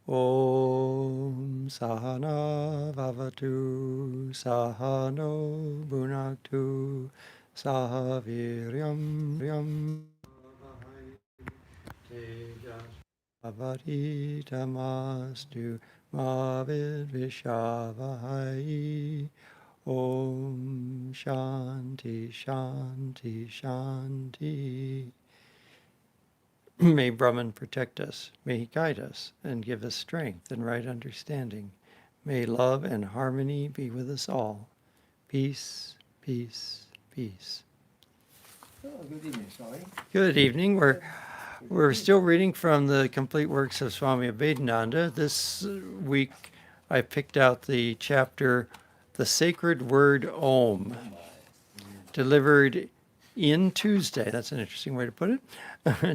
Om Sahana Vavatu Sahano Bhunaktu Sahaviryam Avaditamastu Mavidvishavahai. Om Shanti Shanti Shanti. May Brahman protect us. May he guide us and give us strength and right understanding. May love and harmony be with us all. Peace, peace, peace. Oh, good evening, Swami. Good evening. We're still reading from the complete works of Swami Abhedananda. This week I picked out the chapter, The Sacred Word Om, delivered in Tuesday. That's an interesting way to put it.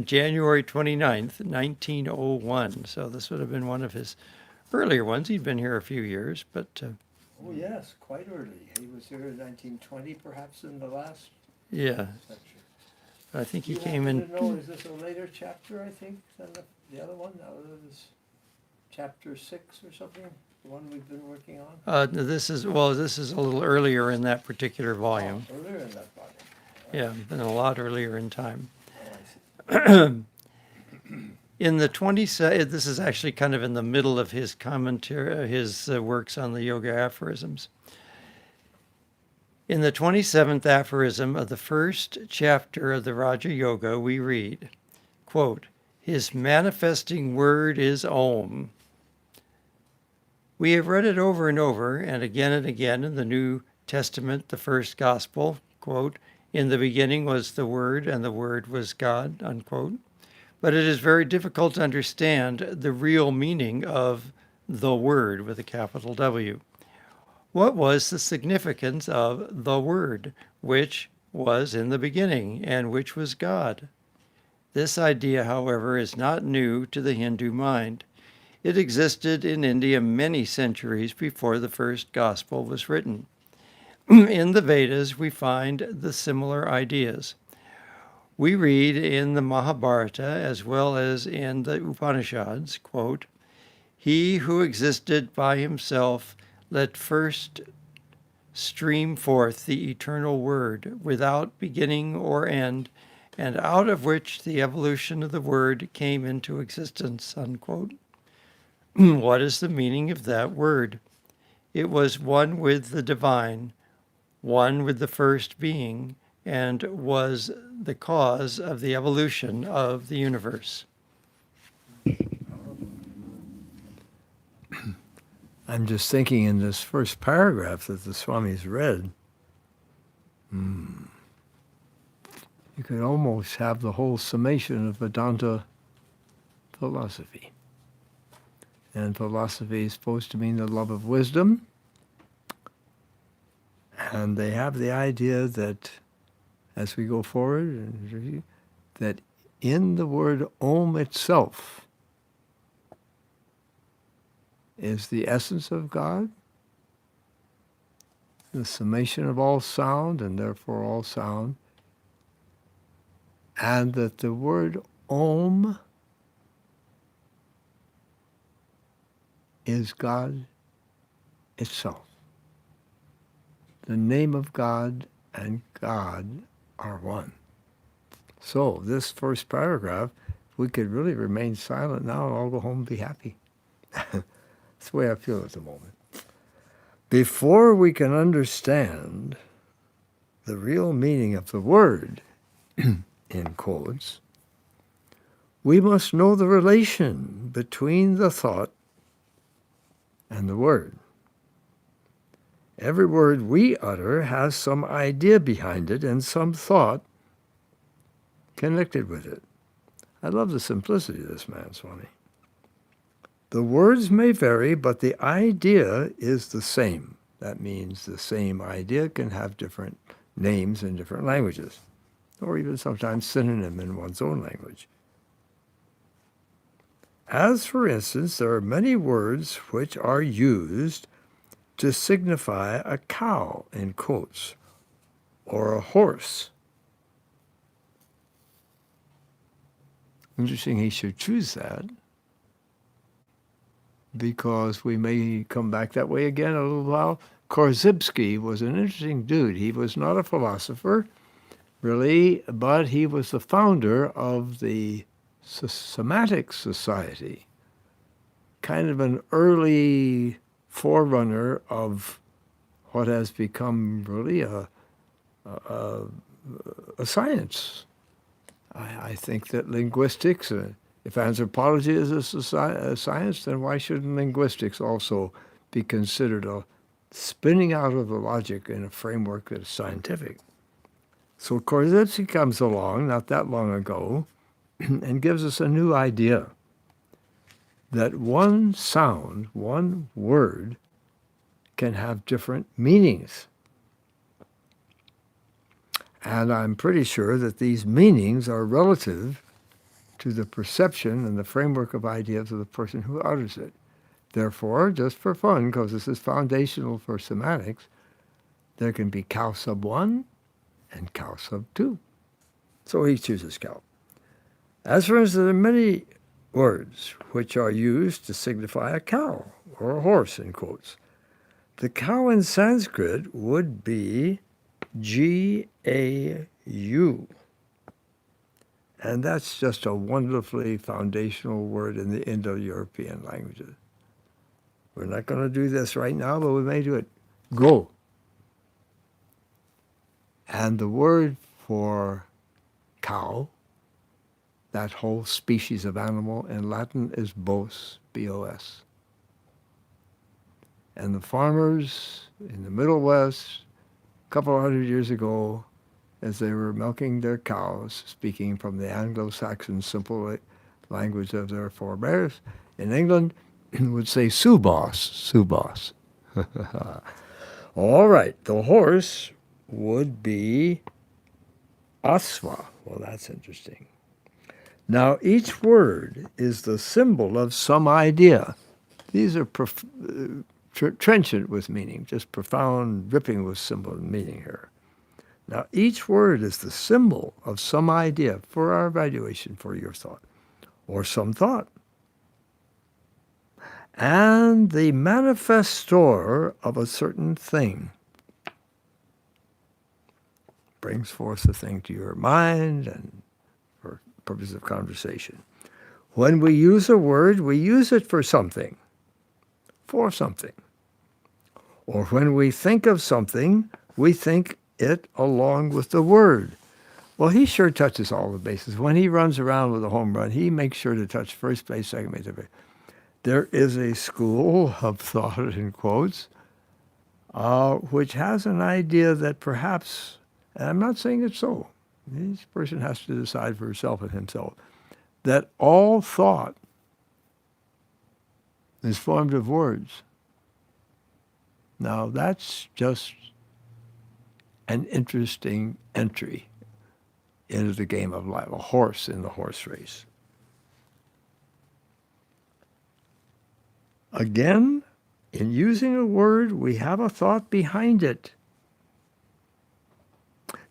January 29th, 1901. So this would have been one of his earlier ones. He'd been here a few years, but... Oh, yes, quite early. He was here in 1920, perhaps, in the last yeah, section. I think he You came happen in... to know, is this a later chapter, I think, than the other one? That was chapter 6 or something, the one we've been working on? this is a little earlier in that particular volume. Oh, earlier in that volume. Yeah, been a lot earlier in time. Oh, I see. In the this is actually kind of in the middle of his commentary, his works on the Yoga aphorisms. In the 27th aphorism of the first chapter of the Raja Yoga, we read, quote, "His manifesting word is Om." We have read it over and over and again in the New Testament, the first gospel, quote, "In the beginning was the Word, and the Word was God," unquote. But it is very difficult to understand the real meaning of the Word with a capital W. What was the significance of the Word, which was in the beginning and which was God? This idea, however, is not new to the Hindu mind. It existed in India many centuries before the first gospel was written. In the Vedas, we find the similar ideas. We read in the Mahabharata as well as in the Upanishads, quote, "He who existed by himself let first stream forth the eternal word without beginning or end, and out of which the evolution of the word came into existence," unquote. What is the meaning of that word? It was one with the divine, one with the first being, and was the cause of the evolution of the universe. I'm just thinking in this first paragraph that the Swami's read, you could almost have the whole summation of Vedanta philosophy. And philosophy is supposed to mean the love of wisdom. And they have the idea that as we go forward, that in the word Om itself is the essence of God, the summation of all sound, and therefore all sound, and that the word Om is God itself. The name of God and God are one. So this first paragraph, we could really remain silent now and all go home and be happy. That's the way I feel at the moment. Before we can understand the real meaning of the word, in quotes, we must know the relation between the thought and the word. Every word we utter has some idea behind it and some thought connected with it. I love the simplicity of this man, Swami. The words may vary, but the idea is the same. That means the same idea can have different names in different languages, or even sometimes synonym in one's own language. As, for instance, there are many words which are used to signify a cow, in quotes, or a horse. Interesting he should choose that. because we may come back that way again in a little while. Korzybski was an interesting dude. He was not a philosopher, really, but he was the founder of the Semantics Society, kind of an early forerunner of what has become really a science. I think that linguistics, if anthropology is a science, then why shouldn't linguistics also be considered a spinning out of the logic in a framework that is scientific? So Korzybski comes along not that long ago and gives us a new idea that one sound, one word, can have different meanings. And I'm pretty sure that these meanings are relative to the perception and the framework of ideas of the person who utters it. Therefore, just for fun, because this is foundational for semantics, there can be cow sub 1 and cow sub 2. So he chooses cow. As for instance, there are many words which are used to signify a cow or a horse, in quotes. The cow in Sanskrit would be G-A-U. And that's just a wonderfully foundational word in the Indo-European languages. We're not going to do this right now, but we may do it. Go. And the word for cow, that whole species of animal in Latin, is bos, B-O-S. And the farmers in the Middle West, a couple of hundred years ago, as they were milking their cows, speaking from the Anglo-Saxon simple language of their forebears in England, would say subos, subos. All right, the horse would be asva. Well, that's interesting. Now, each word is the symbol of some idea. These are trenchant with meaning, just profound, dripping with symbol and meaning here. Now, each word is the symbol of some idea for our evaluation, for your thought, or some thought. And the manifestor of a certain thing brings forth the thing to your mind and for purpose of conversation. When we use a word, we use it for something. Or when we think of something, we think it along with the word. Well, he sure touches all the bases. When he runs around with a home run, he makes sure to touch first base, second base, third base. There is a school of thought, in quotes, which has an idea that perhaps, and I'm not saying it's so, each person has to decide for herself and himself, that all thought is formed of words. Now, that's just an interesting entry into the game of life, a horse in the horse race. Again, in using a word, we have a thought behind it.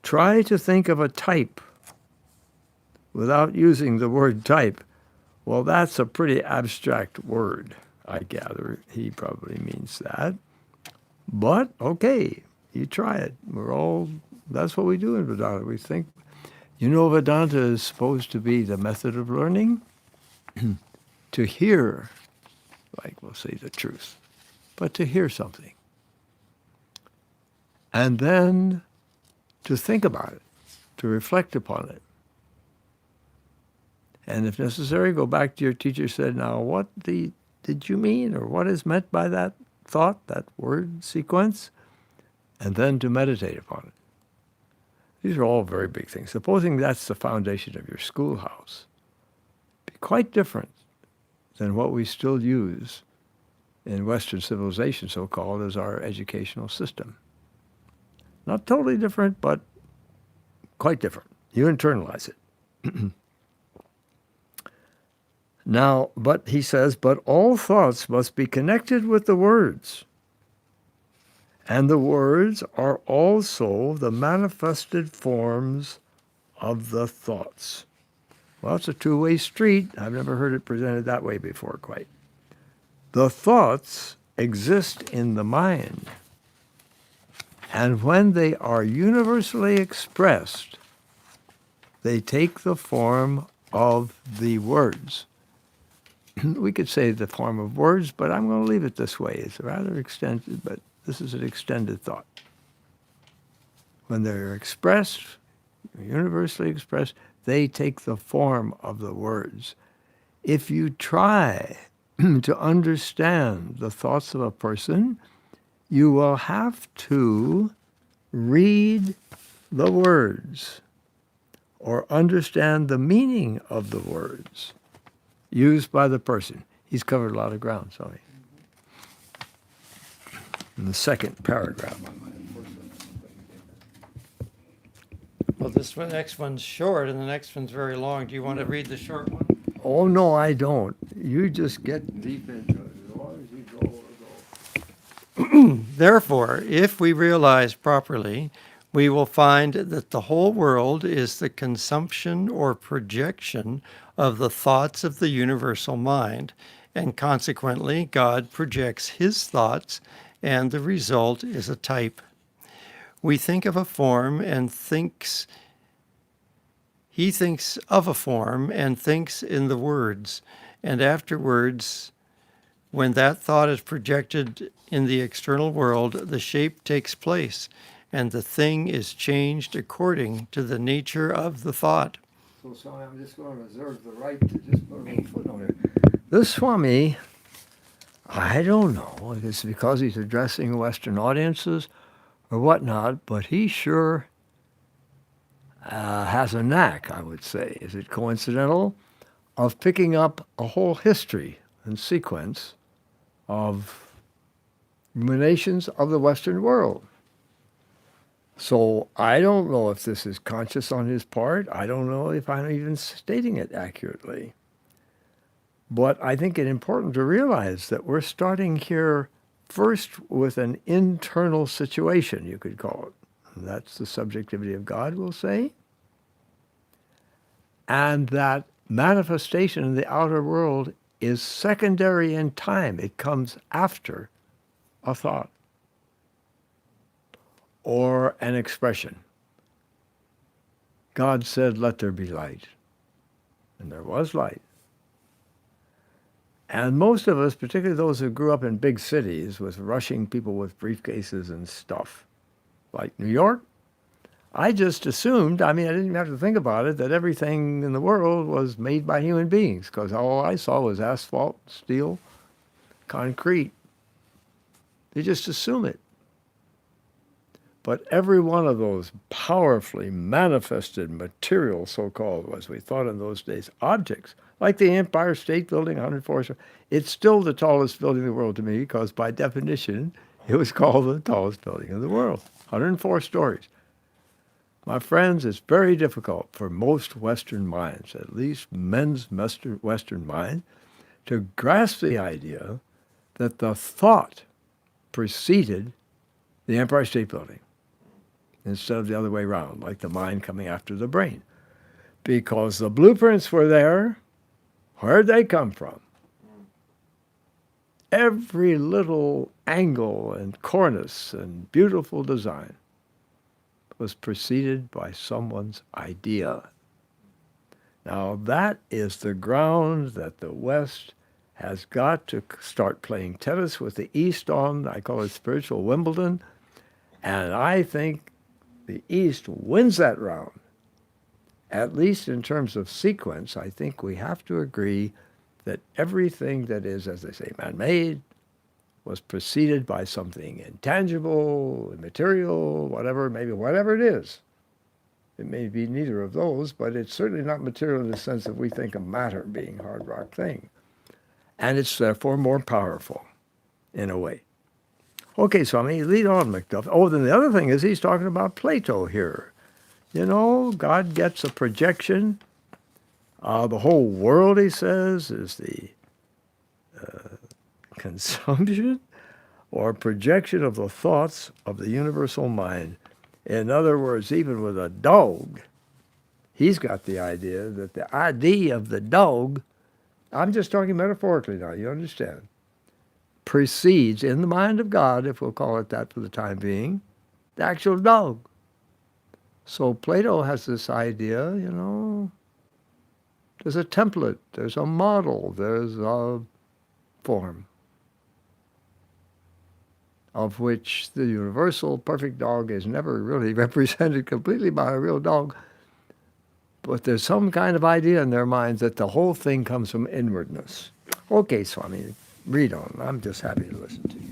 Try to think of a type without using the word type. Well, that's a pretty abstract word, I gather. He probably means that. But, okay, you try it. That's what we do in Vedanta. We think, Vedanta is supposed to be the method of learning to hear, like we'll say the truth, but to hear something. And then to think about it, to reflect upon it. And if necessary, go back to your teacher said, now what did you mean, or what is meant by that thought, that word sequence? And then to meditate upon it. These are all very big things. Supposing that's the foundation of your schoolhouse, be quite different than what we still use in Western civilization, so-called, as our educational system. Not totally different, but quite different. You internalize it. Now, but he says, but all thoughts must be connected with the words. And the words are also the manifested forms of the thoughts. Well, it's a two-way street. I've never heard it presented that way before, quite. The thoughts exist in the mind, and when they are universally expressed, they take the form of the words. We could say the form of words, but I'm going to leave it this way. It's rather extended, but this is an extended thought. When they're expressed, universally expressed, they take the form of the words. If you try to understand the thoughts of a person, you will have to read the words or understand the meaning of the words used by the person. He's covered a lot of ground, sorry. In the second paragraph. Well, this next one's short and the next one's very long. Do you want to read the short one? Oh, no, I don't. You just get deep into it. As long as you go. Therefore, if we realize properly, we will find that the whole world is the consumption or projection of the thoughts of the universal mind, and consequently, God projects his thoughts, and the result is a type. We think of a form and he thinks of a form and thinks in the words, and afterwards, when that thought is projected in the external world, the shape takes place, and the thing is changed according to the nature of the thought. So, Swami, I'm just going to reserve the right to just put a little footnote here. This Swami, I don't know if it's because he's addressing Western audiences or whatnot, but he sure has a knack, I would say, is it coincidental, of picking up a whole history and sequence of ruminations of the Western world. So I don't know if this is conscious on his part. I don't know if I'm even stating it accurately. But I think it's important to realize that we're starting here first with an internal situation, you could call it. And that's the subjectivity of God, we'll say. And that manifestation in the outer world is secondary in time. It comes after a thought or an expression. God said, "Let there be light." And there was light. And most of us, particularly those who grew up in big cities with rushing people with briefcases and stuff, like New York, I just assumed, I didn't even have to think about it, that everything in the world was made by human beings, because all I saw was asphalt, steel, concrete. They just assume it. But every one of those powerfully manifested material, so-called, as we thought in those days, objects, like the Empire State Building, 104 stories, it's still the tallest building in the world to me, because by definition, it was called the tallest building in the world, 104 stories. My friends, it's very difficult for most Western minds, at least men's Western minds, to grasp the idea that the thought preceded the Empire State Building instead of the other way around, like the mind coming after the brain. Because the blueprints were there. Where'd they come from? Every little angle and cornice and beautiful design was preceded by someone's idea. Now that is the ground that the West has got to start playing tennis with the East on. I call it spiritual Wimbledon. And I think the East wins that round. At least in terms of sequence, I think we have to agree that everything that is, as they say, man-made, was preceded by something intangible, immaterial, whatever, maybe whatever it is. It may be neither of those, but it's certainly not material in the sense that we think of matter being a hard rock thing. And it's therefore more powerful, in a way. Okay, Swami, lead on, McDuff. Oh, then the other thing is he's talking about Plato here. You know, God gets a projection. The whole world, he says, is the consumption or projection of the thoughts of the universal mind. In other words, even with a dog, he's got the idea that the idea of the dog, I'm just talking metaphorically now, you understand, precedes, in the mind of God, if we'll call it that for the time being, the actual dog. So Plato has this idea, there's a template, there's a model, there's a form of which the universal perfect dog is never really represented completely by a real dog. But there's some kind of idea in their minds that the whole thing comes from inwardness. Okay, Swami, read on. I'm just happy to listen to you.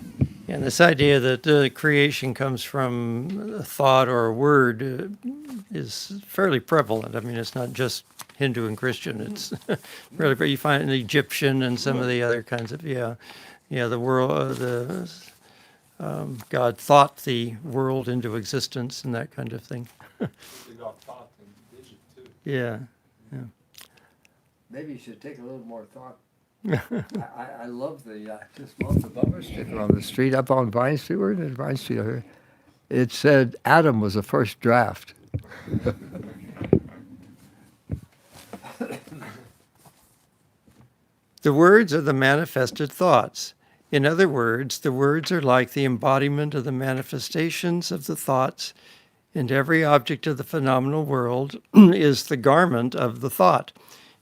And this idea that creation comes from a thought or a word is fairly prevalent. I mean, it's not just Hindu and Christian. It's really, but you find it in the Egyptian and some of the other kinds of, the world, God thought the world into existence and that kind of thing. They got thought and vision too. Yeah. Maybe you should take a little more thought. I love just love the bumper sticker on the street up on Vine Street. Where did Vine Street here? It said Adam was the first draft. The words are the manifested thoughts. In other words, the words are like the embodiment of the manifestations of the thoughts, and every object of the phenomenal world is the garment of the thought,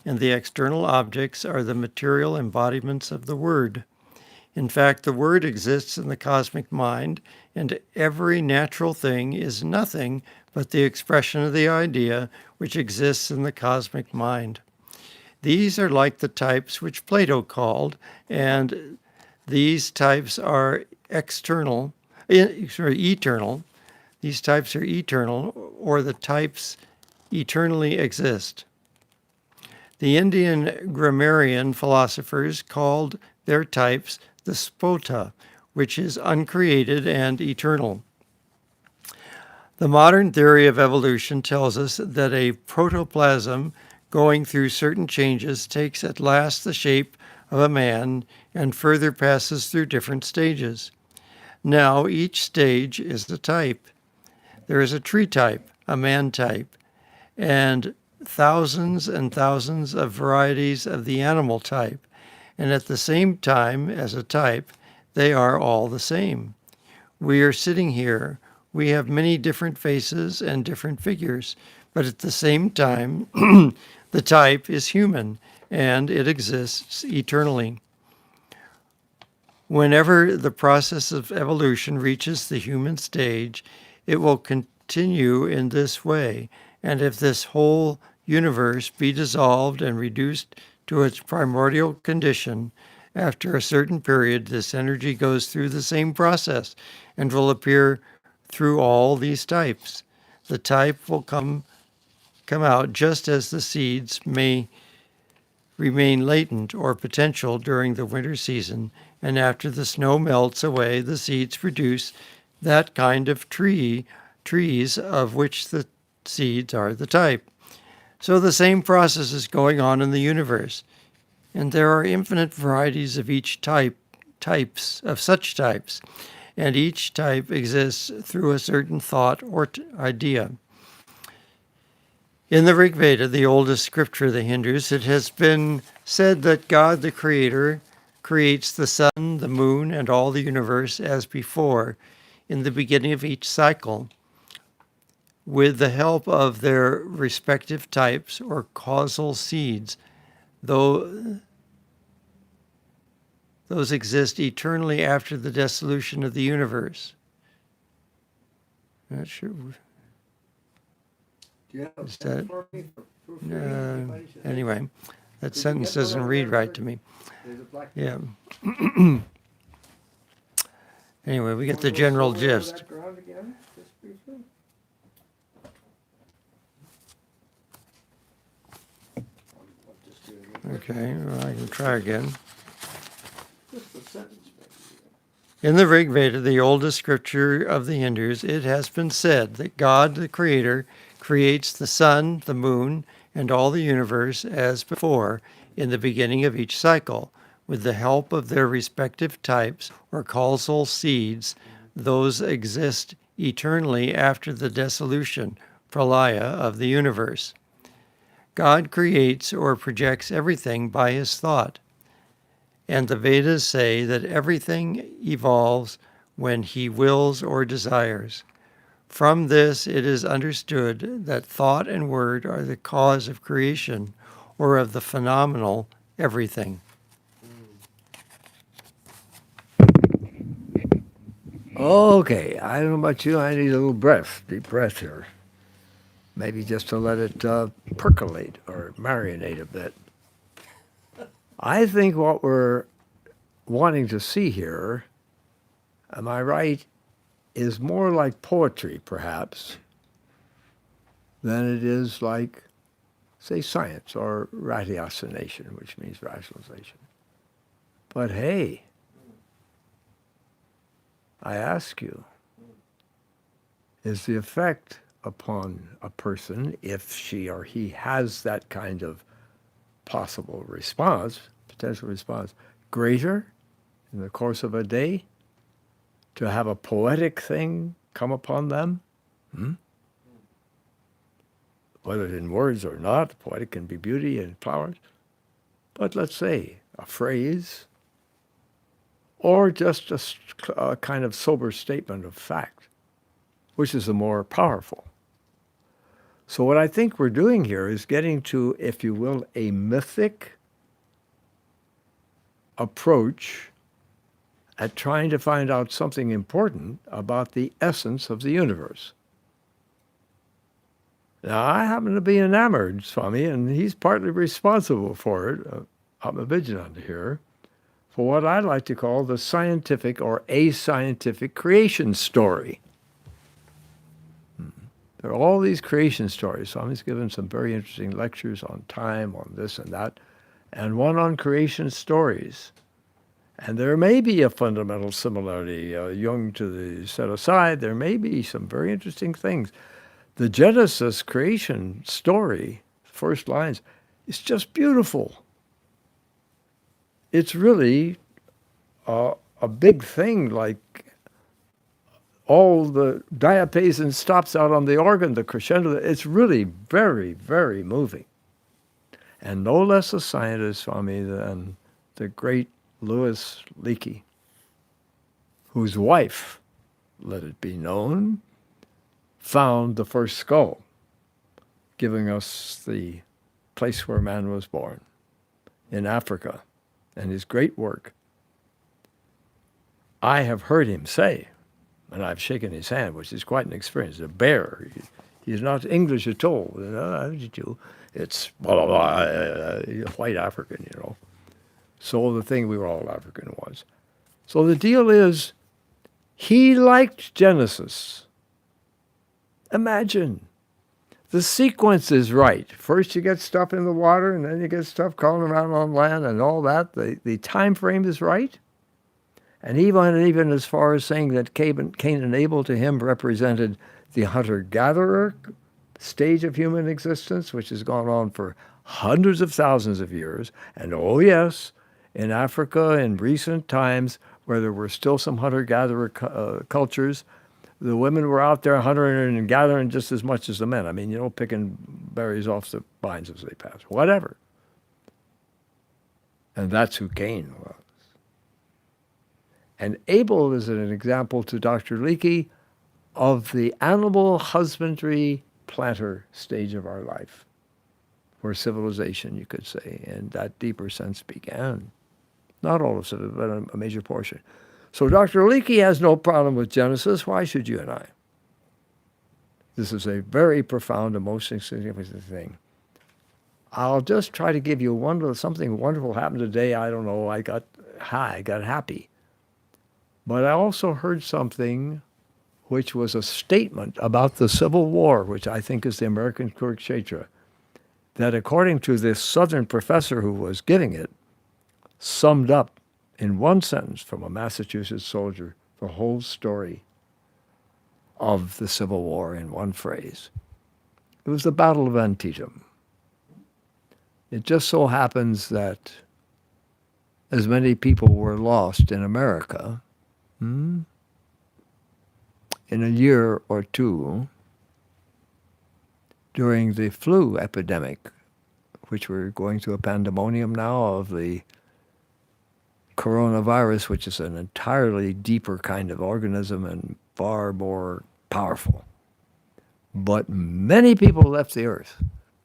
and the external objects are the material embodiments of the word. In fact, the word exists in the cosmic mind, and every natural thing is nothing but the expression of the idea which exists in the cosmic mind. These are like the types which Plato called, and these types are eternal. These types are eternal, or the types eternally exist. The Indian grammarian philosophers called their types the spota, which is uncreated and eternal. The modern theory of evolution tells us that a protoplasm going through certain changes takes at last the shape of a man and further passes through different stages. Now each stage is a type. There is a tree type, a man type, and thousands of varieties of the animal type, and at the same time as a type, they are all the same. We are sitting here. We have many different faces and different figures, but at the same time, the type is human, and it exists eternally. Whenever the process of evolution reaches the human stage, it will continue in this way, and if this whole universe be dissolved and reduced to its primordial condition, after a certain period, this energy goes through the same process and will appear through all these types. The type will come out just as the seeds may remain latent or potential during the winter season, and after the snow melts away, the seeds produce that kind of trees of which the seeds are the type. So the same process is going on in the universe, and there are infinite varieties of such types, and each type exists through a certain thought or idea. In the Rig Veda, the oldest scripture of the Hindus, it has been said that God the Creator creates the sun, the moon, and all the universe as before in the beginning of each cycle, with the help of their respective types or causal seeds, though those exist eternally after the dissolution of the universe. Not sure. Do you have Is that- for me for proofreading? Anyway, that Did you sentence get the doesn't one read there right for- to me. There's a black Yeah. Anyway, we get the Wanna go general over that gist. ground again, just briefly? I'll just do it again. Okay, well, I can try again. Just a sentence, maybe. In the Rig Veda, the oldest scripture of the Hindus, it has been said that God, the Creator, creates the sun, the moon, and all the universe as before in the beginning of each cycle, with the help of their respective types or causal seeds. Those exist eternally after the dissolution, pralaya, of the universe. God creates or projects everything by his thought. and the Vedas say that everything evolves when he wills or desires. From this, it is understood that thought and word are the cause of creation, or of the phenomenal everything. Okay, I don't know about you, I need a little breath, deep breath here. Maybe just to let it percolate or marinate a bit. I think what we're wanting to see here, am I right, is more like poetry, perhaps, than it is like, say, science or ratiocination, which means rationalization. But hey, I ask you, is the effect upon a person, if she or he has that kind of possible response, potential response, greater in the course of a day to have a poetic thing come upon them? Whether in words or not, poetic can be beauty and flowers, but let's say a phrase or just a kind of sober statement of fact, which is the more powerful. So what I think we're doing here is getting to, if you will, a mythic approach at trying to find out something important about the essence of the universe. Now, I happen to be enamored, Swami, and he's partly responsible for it, Abhedananda here, for what I like to call the scientific or ascientific creation story. There are all these creation stories. Swami's given some very interesting lectures on time, on this and that, and one on creation stories. And there may be a fundamental similarity, Jung to the set aside. There may be some very interesting things. The Genesis creation story, first lines, is just beautiful. It's really a big thing, like all the diapason stops out on the organ, the crescendo. It's really very, very moving. And no less a scientist, Swami, than the great Louis Leakey, whose wife, let it be known, found the first skull, giving us the place where man was born in Africa, and his great work. I have heard him say, and I've shaken his hand, which is quite an experience, a bear. He's not English at all. It's blah, blah, blah, white African, So the thing, we were all African once. So the deal is, he liked Genesis. Imagine. The sequence is right. First you get stuff in the water, and then you get stuff crawling around on land and all that. The time frame is right. And he went even as far as saying that Cain and Abel to him represented the hunter-gatherer stage of human existence, which has gone on for hundreds of thousands of years. And oh yes, in Africa in recent times, where there were still some hunter-gatherer cultures, the women were out there hunting and gathering just as much as the men. I mean, picking berries off the vines as they pass, whatever. And that's who Cain was. And Abel is an example to Dr. Leakey of the animal husbandry planter stage of our life, where civilization, you could say, in that deeper sense began. Not all of it, but a major portion. So Dr. Leakey has no problem with Genesis. Why should you and I? This is a very profound, emotionally significant thing. I'll just try to give you something wonderful happened today. I don't know, I got high, I got happy. But I also heard something which was a statement about the Civil War, which I think is the American Kurukshetra, that according to this Southern professor who was giving it, summed up in one sentence from a Massachusetts soldier the whole story of the Civil War in one phrase. It was the Battle of Antietam. It just so happens that as many people were lost in America, in a year or two during the flu epidemic, which we're going through a pandemonium now of the coronavirus, which is an entirely deeper kind of organism and far more powerful. But many people left the earth,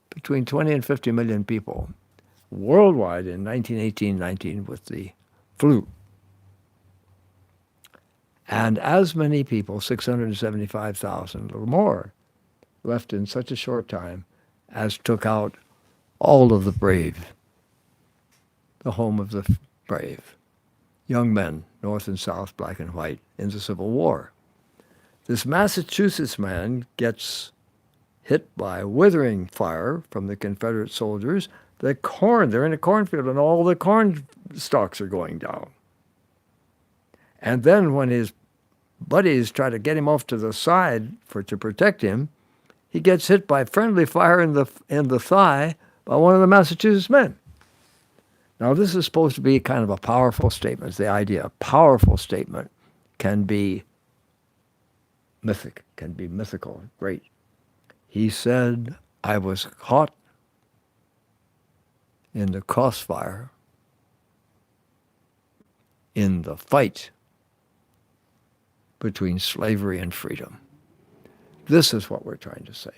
between 20 and 50 million people, worldwide in 1918-19 with the flu. And as many people, 675,000 or more, left in such a short time as took out all of the brave, the home of the brave, young men, North and South, black and white, in the Civil War. This Massachusetts man gets hit by withering fire from the Confederate soldiers. The corn, they're in a cornfield, and all the corn stalks are going down. And then when his buddies try to get him off to the side to protect him, he gets hit by friendly fire in the thigh by one of the Massachusetts men. Now, this is supposed to be kind of a powerful statement. The idea, a powerful statement can be mythic, can be mythical, great. He said, I was caught in the crossfire in the fight between slavery and freedom. This is what we're trying to say.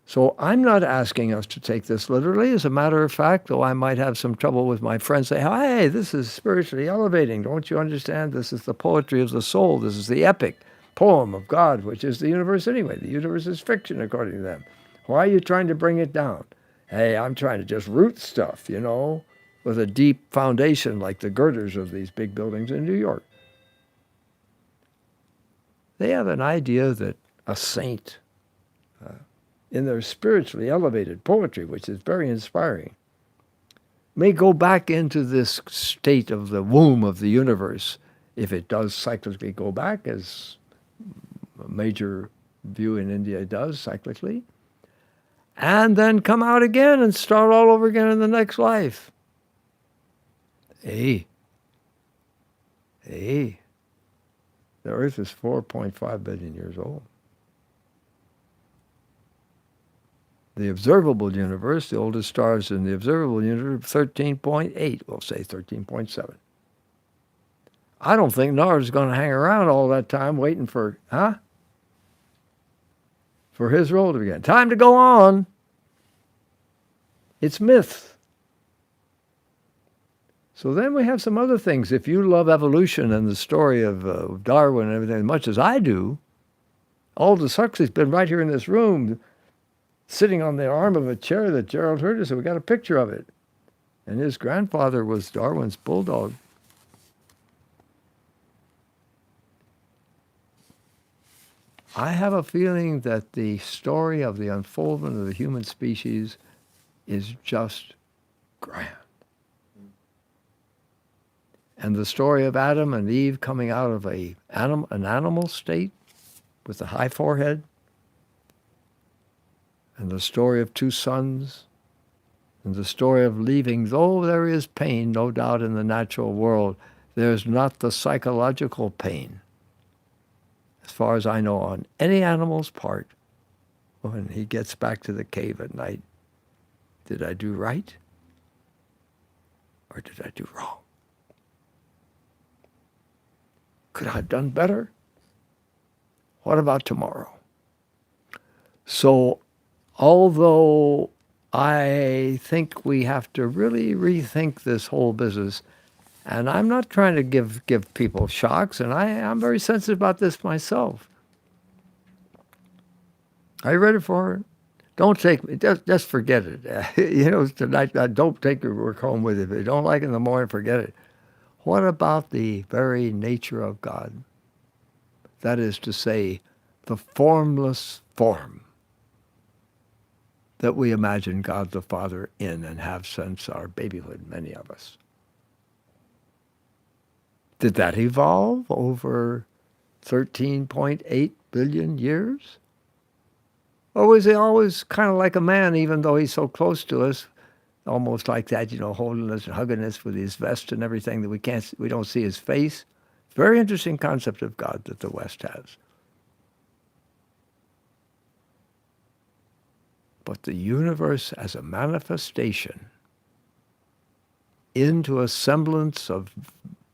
So I'm not asking us to take this literally. As a matter of fact, though I might have some trouble with my friends say, hey, this is spiritually elevating. Don't you understand? This is the poetry of the soul. This is the epic poem of God, which is the universe anyway. The universe is fiction, according to them. Why are you trying to bring it down? Hey, I'm trying to just root stuff, with a deep foundation like the girders of these big buildings in New York. They have an idea that a saint, in their spiritually elevated poetry, which is very inspiring, may go back into this state of the womb of the universe, if it does cyclically go back, as a major view in India does cyclically, and then come out again and start all over again in the next life. Hey, the earth is 4.5 billion years old. The observable universe, the oldest stars in the observable universe, 13.8, we'll say 13.7. I don't think Nar's going to hang around all that time waiting for his role to begin. Time to go on. It's myth. So then we have some other things. If you love evolution and the story of Darwin and everything as much as I do, Aldous Huxley's been right here in this room, sitting on the arm of a chair that Gerald heard us, and we got a picture of it. And his grandfather was Darwin's bulldog. I have a feeling that the story of the unfoldment of the human species is just grand. And the story of Adam and Eve coming out of an animal state with a high forehead, and the story of two sons, and the story of leaving, though there is pain, no doubt, in the natural world, there's not the psychological pain, as far as I know, on any animal's part when he gets back to the cave at night. Did I do right? Or did I do wrong? Could I have done better? What about tomorrow? So, although I think we have to really rethink this whole business, and I'm not trying to give people shocks, and I'm very sensitive about this myself. Are you ready for it? Don't take me, just forget it. Tonight, don't take your work home with you. If you don't like it in the morning, forget it. What about the very nature of God? That is to say, the formless form that we imagine God the Father in and have since our babyhood, many of us. Did that evolve over 13.8 billion years? Or was he always kind of like a man, even though he's so close to us, almost like that, holding us and hugging us with his vest and everything that we don't see his face? Very interesting concept of God that the West has. But the universe as a manifestation into a semblance of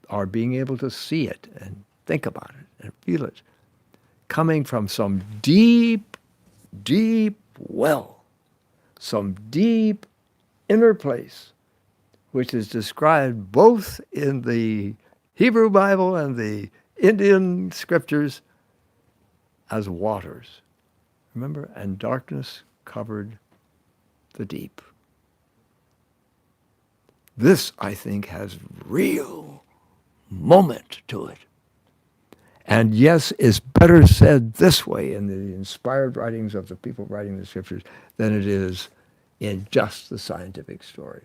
our being able to see it and think about it and feel it, coming from some deep, deep well, some deep inner place, which is described both in the Hebrew Bible and the Indian scriptures as waters. Remember? And darkness covered the deep. This, I think, has real moment to it. And yes, it's better said this way in the inspired writings of the people writing the scriptures than it is in just the scientific story.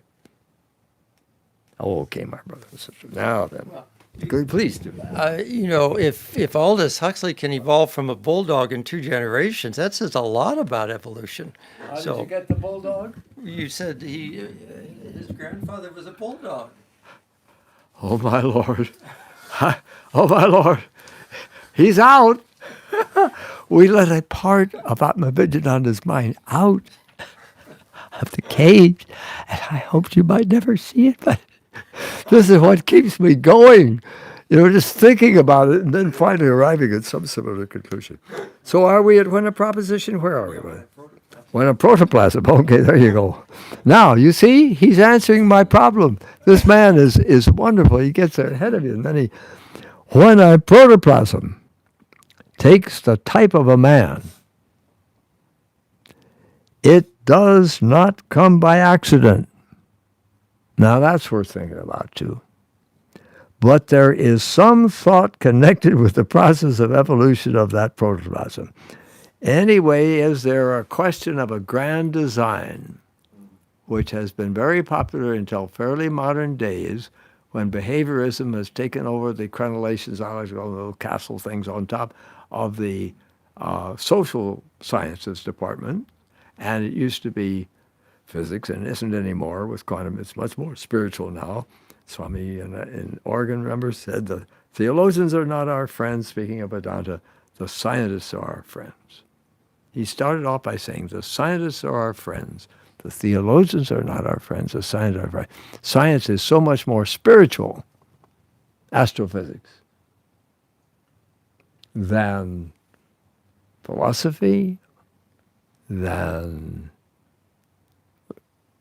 Okay, my brother and sister. Now then, please do. If Aldous Huxley can evolve from a bulldog in 2 generations, that says a lot about evolution. How did you get the bulldog? You said his grandfather was a bulldog. Oh, my Lord. Oh, my Lord. He's out. We let a part of Abhedananda's mind out of the cage, and I hoped you might never see it, but this is what keeps me going. Just thinking about it and then finally arriving at some similar conclusion. So are we at when a proposition? Where are we? When a protoplasm. Okay, there you go. Now, you see, he's answering my problem. This man is wonderful. He gets ahead of you. And then when a protoplasm takes the type of a man, it does not come by accident. Now, that's worth thinking about, too. But there is some thought connected with the process of evolution of that protoplasm. Anyway, is there a question of a grand design, which has been very popular until fairly modern days, when behaviorism has taken over the crenellations, I like to call them little castle things on top of the social sciences department, and it used to be physics and isn't anymore with quantum. It's much more spiritual now. Swami in Oregon, remember, said the theologians are not our friends, speaking of Vedanta, the scientists are our friends. He started off by saying the scientists are our friends, the theologians are not our friends, the scientists are our friends. Science is so much more spiritual, astrophysics, than philosophy, than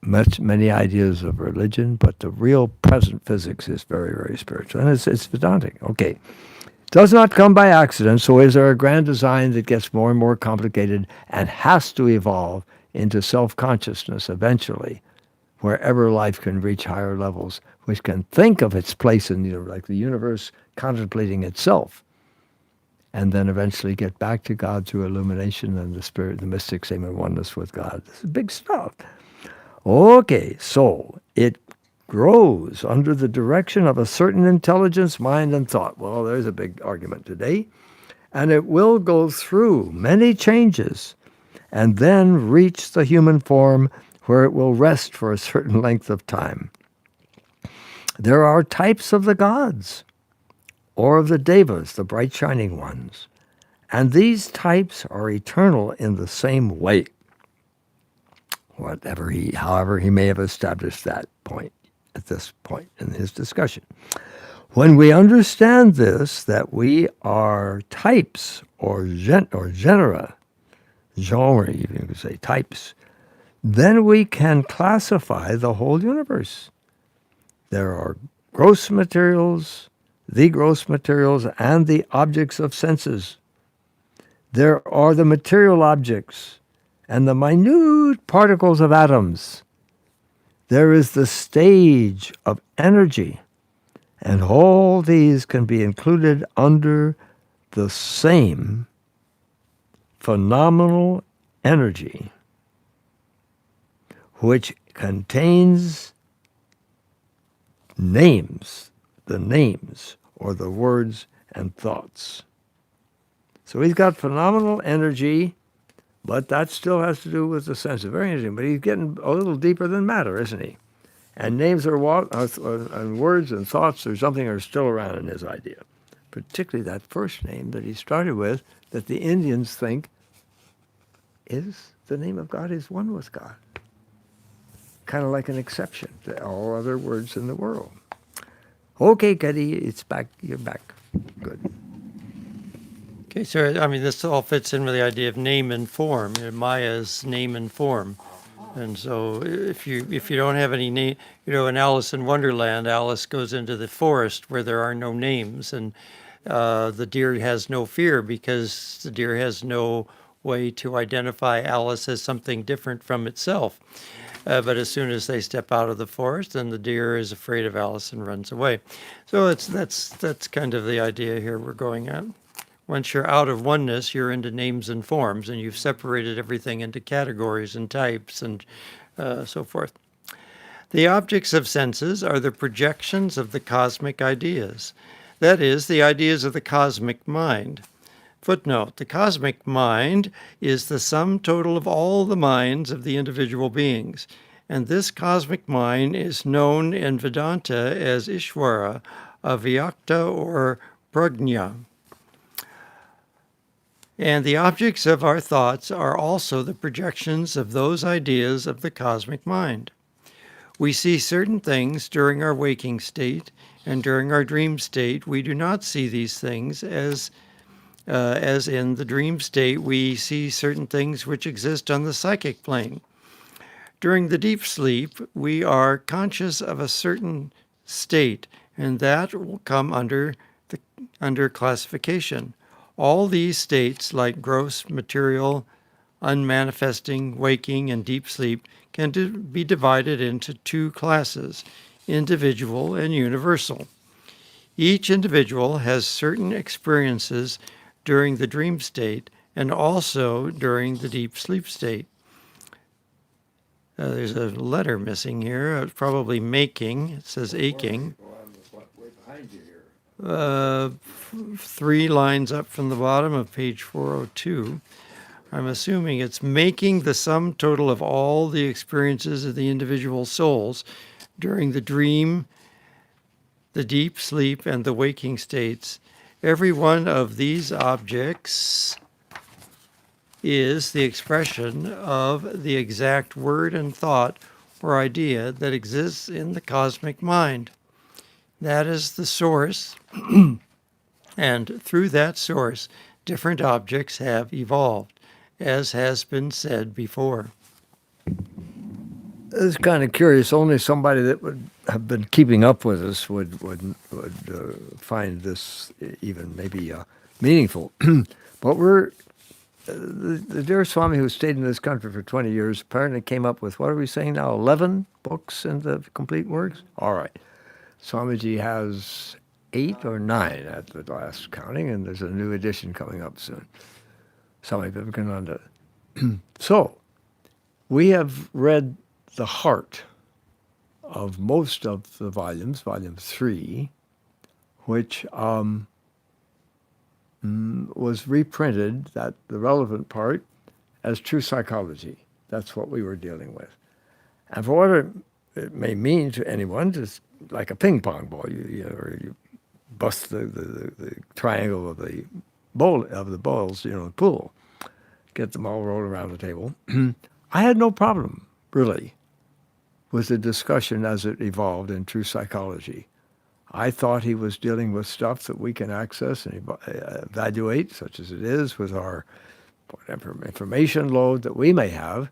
many ideas of religion, but the real present physics is very, very spiritual. And it's Vedantic. Okay. Does not come by accident, so is there a grand design that gets more and more complicated and has to evolve into self-consciousness eventually, wherever life can reach higher levels, which can think of its place in like the universe contemplating itself, and then eventually get back to God through illumination and the spirit, the mystic same in oneness with God. This is big stuff. Okay, so it grows under the direction of a certain intelligence, mind, and thought. Well, there's a big argument today. And it will go through many changes and then reach the human form where it will rest for a certain length of time. There are types of the gods or of the devas, the bright shining ones. And these types are eternal in the same way. However he may have established that point at this point in his discussion. When we understand this, that we are types or genera, genre, you could say types, then we can classify the whole universe. There are gross materials, the gross materials, and the objects of senses. There are the material objects and the minute particles of atoms. There is the stage of energy, and all these can be included under the same phenomenal energy, which contains names, the names, or the words and thoughts. So he's got phenomenal energy, but that still has to do with the sense. It's very interesting, but he's getting a little deeper than matter, isn't he? And names and words and thoughts or something are still around in his idea. Particularly that first name that he started with, that the Indians think is the name of God is one with God. kind of like an exception to all other words in the world. Okay, Cuddy, it's back. You're back. Good. Okay, so I mean, this all fits in with the idea of name and form. Maya's name and form, and so if you don't have any name, in Alice in Wonderland, Alice goes into the forest where there are no names, and the deer has no fear because the deer has no way to identify Alice as something different from itself. But as soon as they step out of the forest, then the deer is afraid of Alice and runs away. So that's kind of the idea here we're going at. Once you're out of oneness, you're into names and forms, and you've separated everything into categories and types and so forth. The objects of senses are the projections of the cosmic ideas. That is, the ideas of the cosmic mind. Footnote, the cosmic mind is the sum total of all the minds of the individual beings, and this cosmic mind is known in Vedanta as Ishvara, Avyakta, or Prajna. And the objects of our thoughts are also the projections of those ideas of the cosmic mind. We see certain things during our waking state, and during our dream state, we do not see these things as in the dream state, we see certain things which exist on the psychic plane. During the deep sleep, we are conscious of a certain state, and that will come under classification. All these states, like gross, material, unmanifesting, waking, and deep sleep, can be divided into two classes, individual and universal. Each individual has certain experiences during the dream state and also during the deep sleep state. There's a letter missing here. It's probably making. It says aching. Three lines up from the bottom of page 402. I'm assuming it's making the sum total of all the experiences of the individual souls during the dream, the deep sleep, and the waking states. Every one of these objects is the expression of the exact word and thought or idea that exists in the cosmic mind. That is the source, and through that source, different objects have evolved, as has been said before. It's kind of curious. Only somebody that would have been keeping up with us would find this even maybe meaningful. But the dear Swami, who stayed in this country for 20 years, apparently came up with, what are we saying now, 11 books in the complete works? All right. Swamiji has 8 or 9 at the last counting, and there's a new edition coming up soon. Swami Vivekananda. So, we have read the heart of most of the volumes, volume 3, which was reprinted, that the relevant part, as True Psychology. That's what we were dealing with. And for what it may mean to anyone, just like a ping pong ball, you bust the triangle of the balls, the pool, get them all rolled around the table. I had no problem, really, with the discussion as it evolved in True Psychology. I thought he was dealing with stuff that we can access and evaluate, such as it is, with our whatever information load that we may have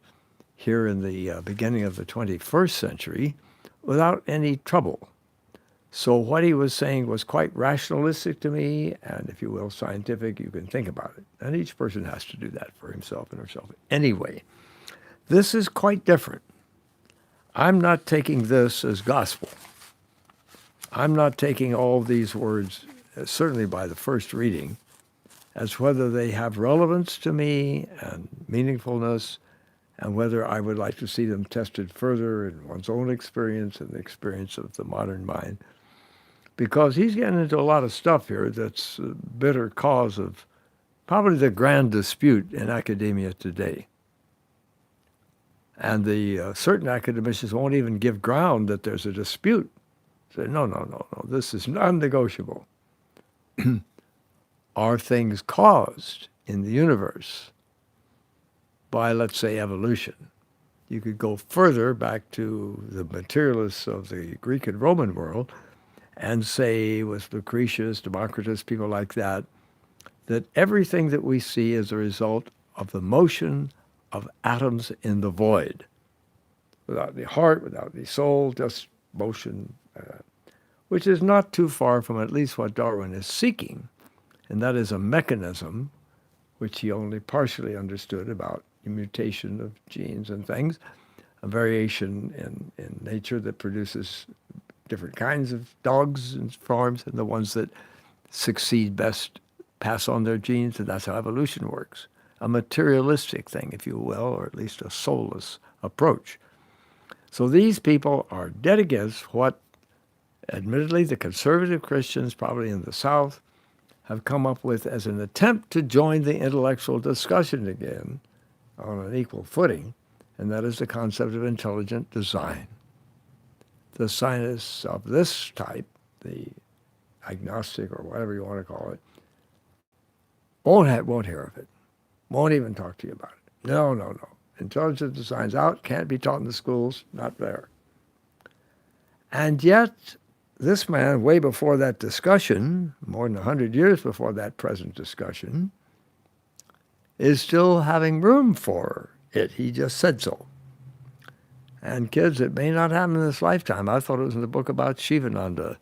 here in the beginning of the 21st century, without any trouble. So what he was saying was quite rationalistic to me, and if you will, scientific. You can think about it. And each person has to do that for himself and herself. Anyway, this is quite different. I'm not taking this as gospel. I'm not taking all these words, certainly by the first reading, as whether they have relevance to me and meaningfulness, and whether I would like to see them tested further in one's own experience and the experience of the modern mind. Because he's getting into a lot of stuff here that's a bitter cause of probably the grand dispute in academia today. And the certain academicians won't even give ground that there's a dispute. Say, no, this is non-negotiable. Are things caused in the universe by, let's say, evolution? You could go further back to the materialists of the Greek and Roman world and say, with Lucretius, Democritus, people like that, that everything that we see is a result of the motion of atoms in the void. Without the heart, without the soul, just motion, which is not too far from at least what Darwin is seeking, and that is a mechanism which he only partially understood about the mutation of genes and things, a variation in nature that produces different kinds of dogs and farms, and the ones that succeed best pass on their genes, and that's how evolution works. A materialistic thing, if you will, or at least a soulless approach. So these people are dead against what, admittedly, the conservative Christians, probably in the South, have come up with as an attempt to join the intellectual discussion again on an equal footing, and that is the concept of intelligent design. The scientists of this type, the agnostic or whatever you want to call it, won't hear of it, won't even talk to you about it. No. Intelligent design's out, can't be taught in the schools, not there. And yet, this man, way before that discussion, more than 100 years before that present discussion, is still having room for it. He just said so. And kids, it may not happen in this lifetime. I thought it was in the book about Shivananda.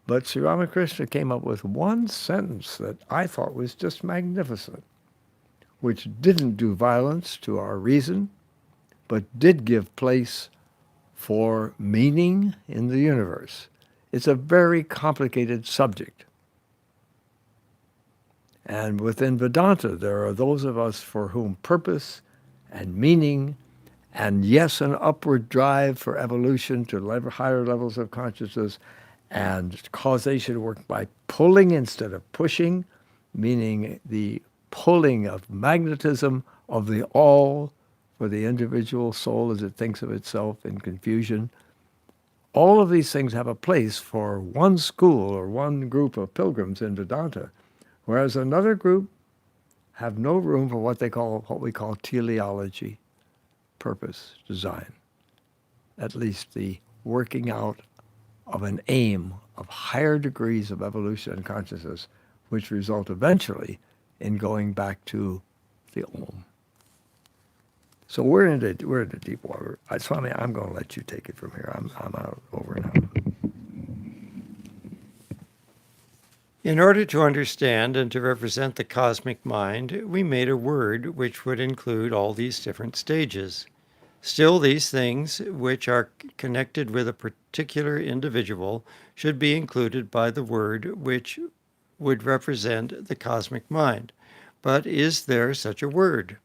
But Sri Ramakrishna came up with one sentence that I thought was just magnificent, which didn't do violence to our reason, but did give place for meaning in the universe. It's a very complicated subject. And within Vedanta, there are those of us for whom purpose and meaning and, yes, an upward drive for evolution to higher levels of consciousness and causation work by pulling instead of pushing, meaning the pulling of magnetism of the all for the individual soul as it thinks of itself in confusion. All of these things have a place for one school or one group of pilgrims in Vedanta, whereas another group have no room for what we call teleology, purpose, design. At least the working out of an aim of higher degrees of evolution and consciousness, which result eventually in going back to the Om. So we're into deep water. Swami, I'm going to let you take it from here. I'm out, over and out. In order to understand and to represent the cosmic mind, we made a word which would include all these different stages. Still, these things, which are connected with a particular individual, should be included by the word which would represent the cosmic mind. But is there such a word?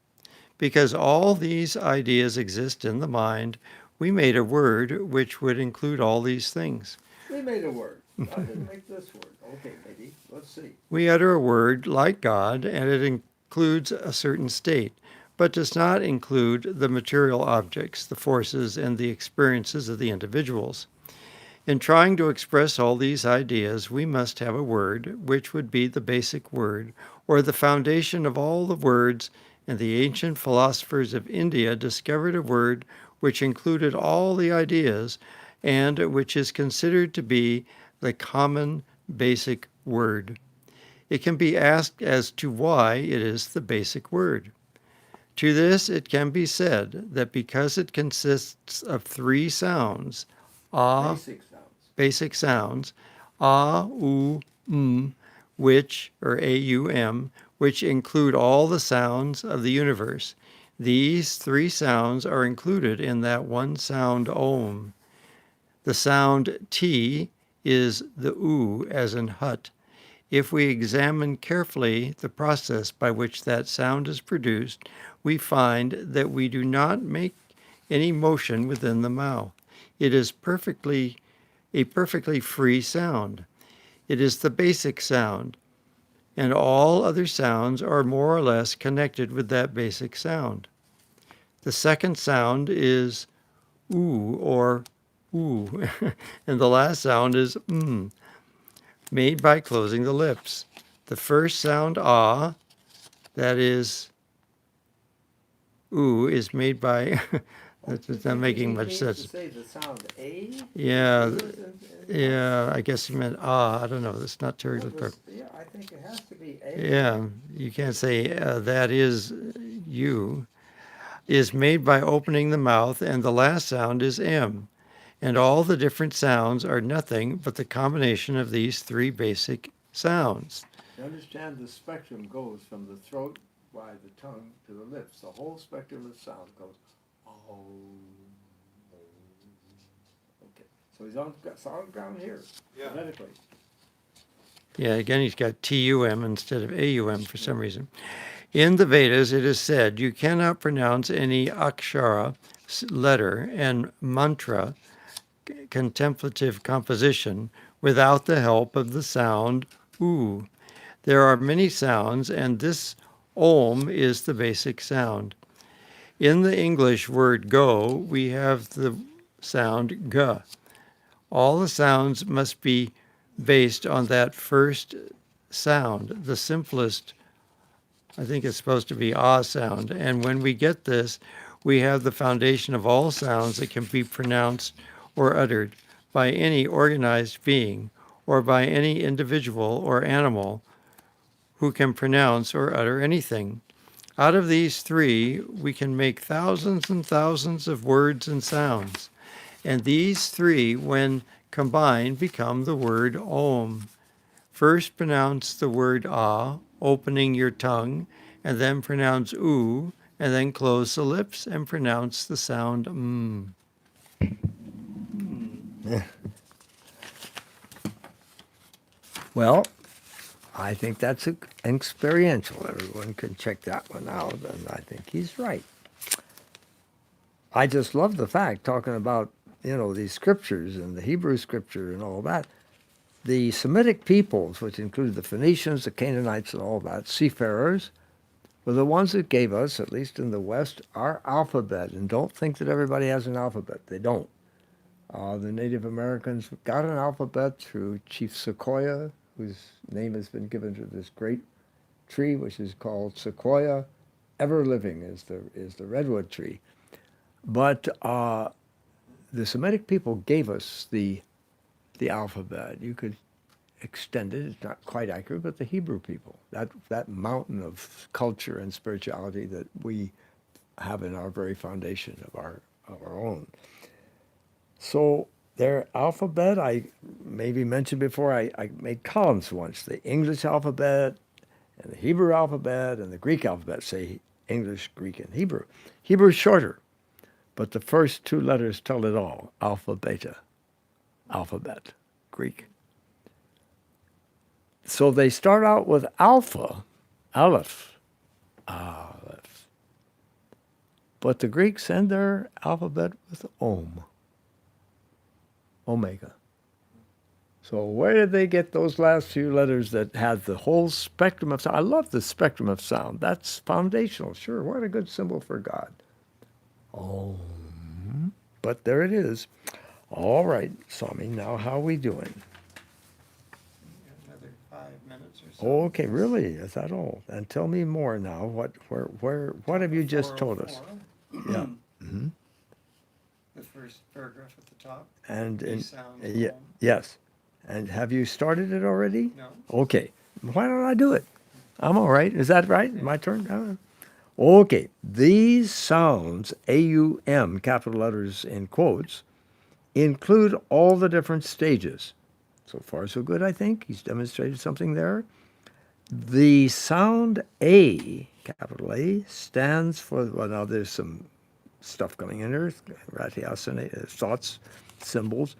Because all these ideas exist in the mind, we made a word which would include all these things. We made a word. I didn't make this word. Okay, maybe. Let's see. We utter a word like God, and it includes a certain state, but does not include the material objects, the forces, and the experiences of the individuals. In trying to express all these ideas, we must have a word which would be the basic word, or the foundation of all the words, and the ancient philosophers of India discovered a word which included all the ideas, and which is considered to be the common basic word. It can be asked as to why it is the basic word. To this it can be said that because it consists of three sounds, basic sounds, u, which, or aum, which include all the sounds of the universe. These three sounds are included in that one sound om. The sound T is the U, as in hut. If we examine carefully the process by which that sound is produced, we find that we do not make any motion within the mouth. It is a perfectly free sound. It is the basic sound, and all other sounds are more or less connected with that basic sound. The second sound is oo, or ooh, and the last sound is made by closing the lips. The first sound, ah, that is oo is made by, that's Do you just not think making he much means sense. to say the sound A? Yeah, Is in- yeah, I guess he meant ah, I don't know, that's not No, terribly clear. yeah, I think it has to be A. Yeah, you can't say that is you. Is made by opening the mouth, and the last sound is M. And all the different sounds are nothing but the combination of these three basic sounds. You understand the spectrum goes from the throat by the tongue to the lips. The whole spectrum of sound goes, oh. Okay, so he's on solid ground here, Yeah. phonetically. Yeah, again, he's got TUM instead of AUM for some reason. In the Vedas, it is said you cannot pronounce any akshara, letter, and mantra, contemplative composition, without the help of the sound oo. There are many sounds, and this om is the basic sound. In the English word go, we have the sound g. All the sounds must be based on that first sound, the simplest. I think it's supposed to be ah sound. And when we get this, we have the foundation of all sounds that can be pronounced or uttered by any organized being or by any individual or animal who can pronounce or utter anything. Out of these three, we can make thousands and thousands of words and sounds. And these three, when combined, become the word Om. First pronounce the word Ah, opening your tongue, and then pronounce Oo, and then close the lips and pronounce the sound Well, I think that's experiential. Everyone can check that one out, and I think he's right. I just love the fact, talking about, these scriptures and the Hebrew scripture and all that. The Semitic peoples, which included the Phoenicians, the Canaanites, and all that, seafarers, were the ones that gave us, at least in the West, our alphabet. And don't think that everybody has an alphabet. They don't. The Native Americans got an alphabet through Chief Sequoia, whose name has been given to this great tree, which is called Sequoia ever living, is the redwood tree. But the Semitic people gave us the alphabet. You could extend it. It's not quite accurate, but the Hebrew people, that mountain of culture and spirituality that we have in our very foundation of our own. So their alphabet, I maybe mentioned before, I made columns once. The English alphabet and the Hebrew alphabet and the Greek alphabet, say English, Greek, and Hebrew. Hebrew is shorter, but the first two letters tell it all. Alpha, beta, alphabet, Greek. So they start out with alpha, aleph, aleph. But the Greeks end their alphabet with om, omega. So where did they get those last few letters that had the whole spectrum of sound? I love the spectrum of sound. That's foundational. Sure, what a good symbol for God. Om. But there it is. All right, Swami, now how are we doing? Another 5 minutes or so. Okay, really? Is that all? And tell me more now. What have you just told us? 404, Yeah. Mm-hmm. The first paragraph at the top. And These sounds yeah, Om. yes. And have you started it already? No. Okay. Why don't I do it? I'm all right. Is that right? My turn? Okay. These sounds, A-U-M, capital letters in quotes, include all the different stages. So far, so good, I think. He's demonstrated something there. The sound A, capital A, stands for, well, now there's some stuff coming in here, rathiasana, thoughts, symbols.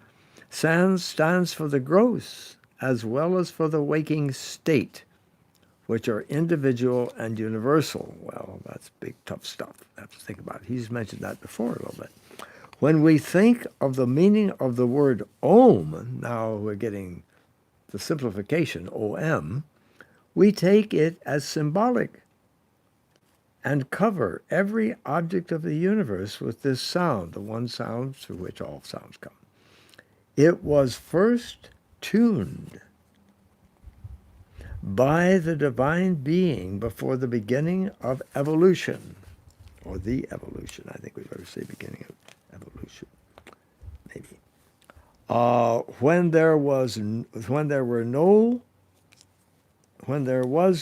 Stands for the gross as well as for the waking state, which are individual and universal. Well, that's big, tough stuff. I have to think about it. He's mentioned that before a little bit. When we think of the meaning of the word Om, now we're getting the simplification, O-M, we take it as symbolic and cover every object of the universe with this sound, the one sound through which all sounds come. It was first tuned by the divine being before the beginning of evolution. or the evolution. I think we better say beginning of evolution, maybe. When there was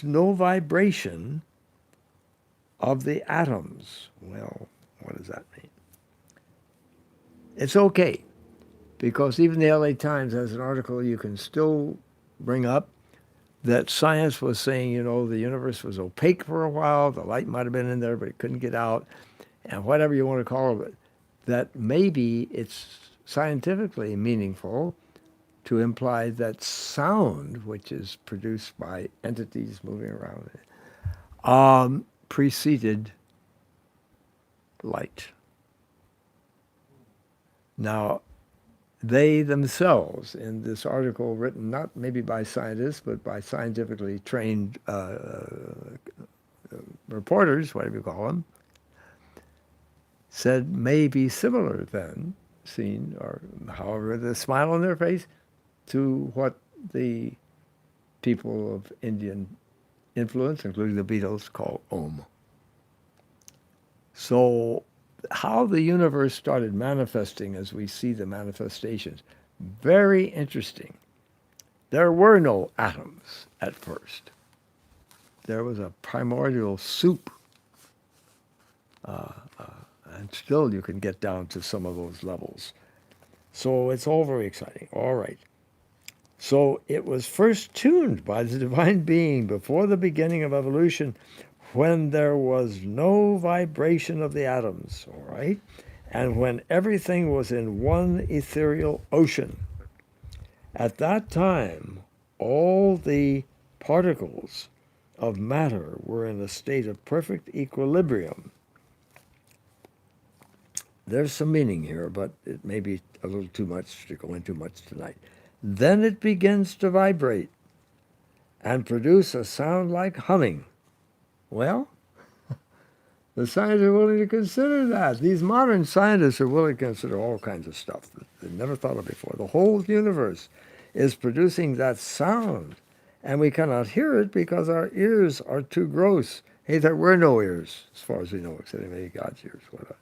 no vibration of the atoms. Well, what does that mean? It's okay, because even the LA Times has an article you can still bring up that science was saying, the universe was opaque for a while, the light might have been in there, but it couldn't get out, and whatever you want to call it, that maybe it's scientifically meaningful to imply that sound, which is produced by entities moving around, preceded light. Now, they themselves, in this article written not maybe by scientists, but by scientifically trained reporters, whatever you call them, said may be similar then, seen, or however, the smile on their face, to what the people of Indian influence, including the Beatles, call Om. So how the universe started manifesting as we see the manifestations, very interesting. There were no atoms at first. There was a primordial soup. And still you can get down to some of those levels. So it's all very exciting. All right. So it was first tuned by the divine being before the beginning of evolution, when there was no vibration of the atoms, all right? And when everything was in one ethereal ocean. At that time, all the particles of matter were in a state of perfect equilibrium. There's some meaning here, but it may be a little too much to go into much tonight. Then it begins to vibrate and produce a sound like humming. Well, the scientists are willing to consider that. These modern scientists are willing to consider all kinds of stuff that they've never thought of before. The whole universe is producing that sound, and we cannot hear it because our ears are too gross. Hey, there were no ears, as far as we know, except maybe God's ears. Whatever.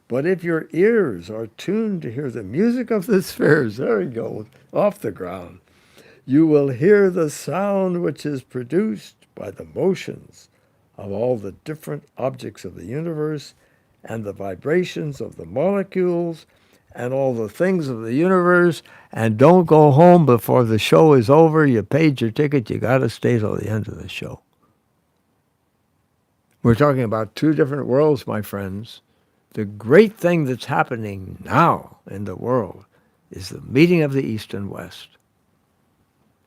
But if your ears are tuned to hear the music of the spheres, there you go, off the ground, you will hear the sound which is produced by the motions of all the different objects of the universe and the vibrations of the molecules and all the things of the universe. And don't go home before the show is over. You paid your ticket. You got to stay till the end of the show. We're talking about two different worlds, my friends. The great thing that's happening now in the world is the meeting of the East and West.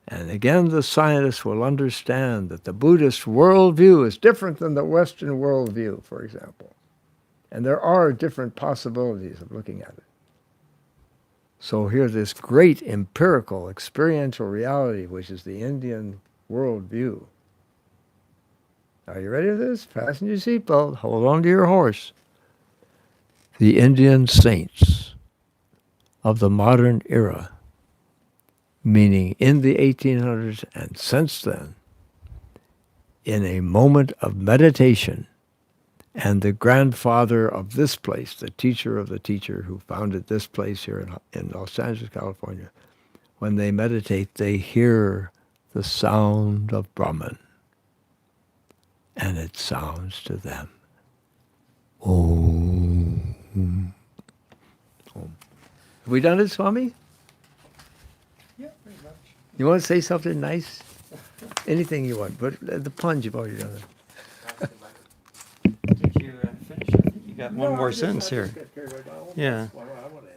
And again, the scientists will understand that the Buddhist worldview is different than the Western worldview, for example. And there are different possibilities of looking at it. So here, this great empirical, experiential reality, which is the Indian worldview. Are you ready for this? Fasten your seatbelt. Hold on to your horse. The Indian saints of the modern era, meaning in the 1800s and since then, in a moment of meditation, and the grandfather of this place, the teacher of the teacher who founded this place here in Los Angeles, California, when they meditate, they hear the sound of Brahman, and it sounds to them. Om. Om. Have we done it, Swami? Yeah, pretty much. You want to say something nice? Anything you want, but the plunge you've already done it. Did you finish? I think you got one more sentence here. Yeah.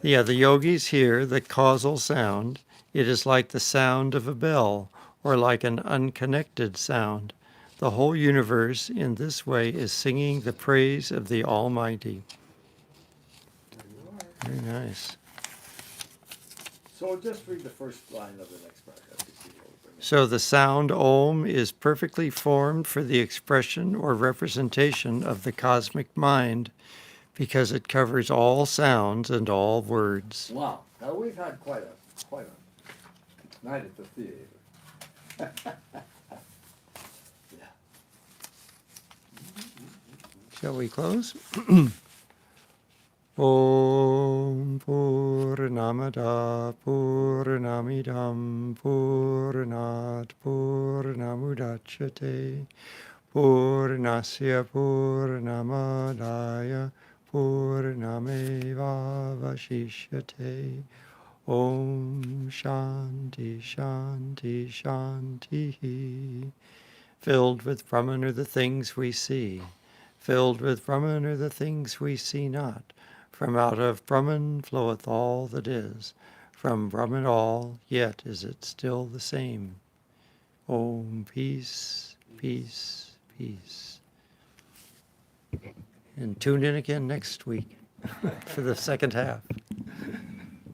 Yeah, the yogis hear the causal sound. It is like the sound of a bell, or like an unconnected sound. The whole universe in this way is singing the praise of the Almighty. Very nice. So just read the first line of the next paragraph. So the sound Om is perfectly formed for the expression or representation of the cosmic mind, because it covers all sounds and all words. Wow. Now we've had quite a night at the theater. Yeah. Shall we close? Om Purnamada Purnamidam Purnat Purnamudachyate Purnasya Purnamadaya Purnameva Vashishyate Om Shanti Shanti Shanti. Filled with Brahman are the things we see. Filled with Brahman are the things we see not. From out of Brahman floweth all that is. From Brahman all, yet is it still the same. Om, peace, peace, peace. And tune in again next week for the second half.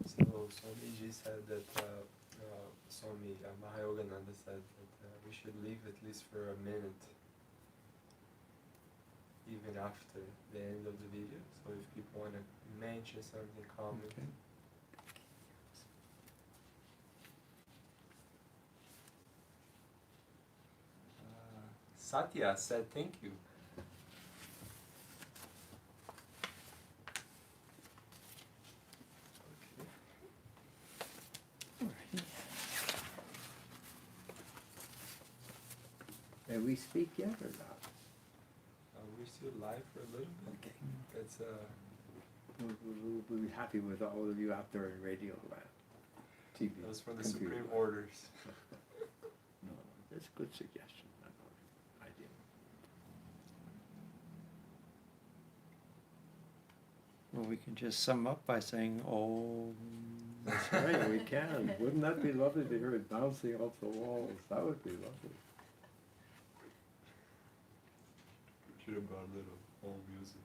So Swamiji said that, Swami Mahayogananda said that we should leave at least for a minute, even after the end of the video. So if people want to mention something, comment. Okay. Satya said thank you. May we speak yet or not? We're still live for a little bit. Okay. That's We'll be happy with all of you out there in radio land. TV. that was from the computer Supreme land. Orders. No, that's a good suggestion. I know. Idea. Well, we can just sum up by saying Om. That's right, we can. Wouldn't that be lovely to hear it bouncing off the walls? That would be lovely. Should have brought a little old music.